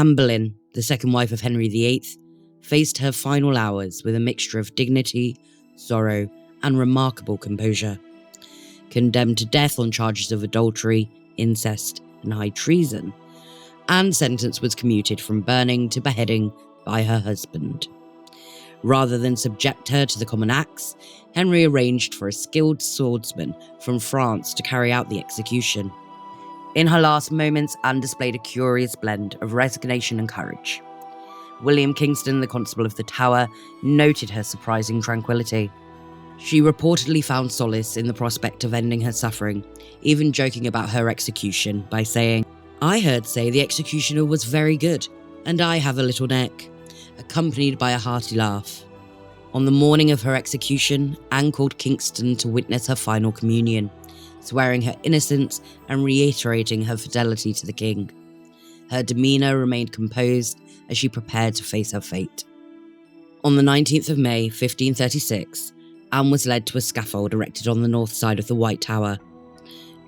Anne Boleyn, the second wife of Henry VIII, faced her final hours with a mixture of dignity, sorrow, and remarkable composure. Condemned to death on charges of adultery, incest, and high treason, Anne's sentence was commuted from burning to beheading by her husband. Rather than subject her to the common axe, Henry arranged for a skilled swordsman from France to carry out the execution. In her last moments, Anne displayed a curious blend of resignation and courage. William Kingston, the Constable of the Tower, noted her surprising tranquility. She reportedly found solace in the prospect of ending her suffering, even joking about her execution by saying, "I heard say the executioner was very good, and I have a little neck," accompanied by a hearty laugh. On the morning of her execution, Anne called Kingston to witness her final communion, swearing her innocence and reiterating her fidelity to the king. Her demeanour remained composed as she prepared to face her fate. On the 19th of May, 1536, Anne was led to a scaffold erected on the north side of the White Tower.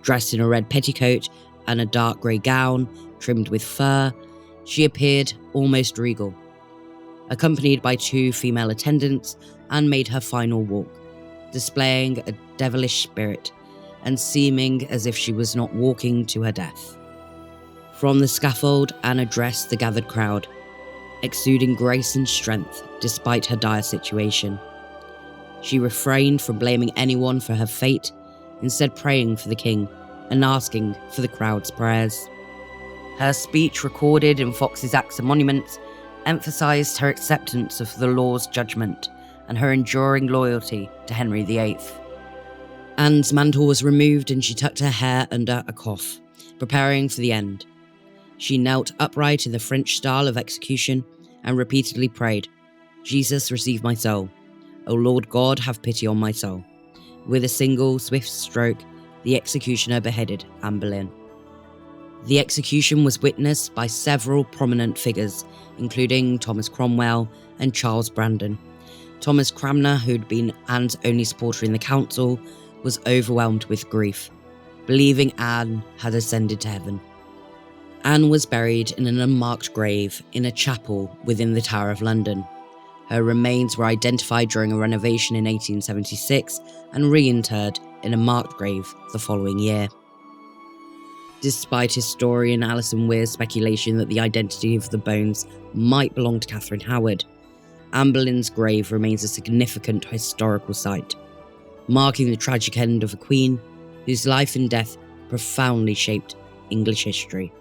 Dressed in a red petticoat and a dark grey gown trimmed with fur, she appeared almost regal. Accompanied by 2 female attendants, Anne made her final walk, displaying a devilish spirit and seeming as if she was not walking to her death. From the scaffold, Anne addressed the gathered crowd, exuding grace and strength despite her dire situation. She refrained from blaming anyone for her fate, instead praying for the king and asking for the crowd's prayers. Her speech, recorded in Fox's Acts and Monuments, emphasised her acceptance of the law's judgment and her enduring loyalty to Henry VIII. Anne's mantle was removed and she tucked her hair under a coif, preparing for the end. She knelt upright in the French style of execution and repeatedly prayed, "Jesus, receive my soul. O Lord God, have pity on my soul." With a single swift stroke, the executioner beheaded Anne Boleyn. The execution was witnessed by several prominent figures, including Thomas Cromwell and Charles Brandon. Thomas Cranmer, who'd been Anne's only supporter in the council, was overwhelmed with grief, believing Anne had ascended to heaven. Anne was buried in an unmarked grave in a chapel within the Tower of London. Her remains were identified during a renovation in 1876 and reinterred in a marked grave the following year. Despite historian Alison Weir's speculation that the identity of the bones might belong to Catherine Howard, Anne Boleyn's grave remains a significant historical site, marking the tragic end of a queen whose life and death profoundly shaped English history.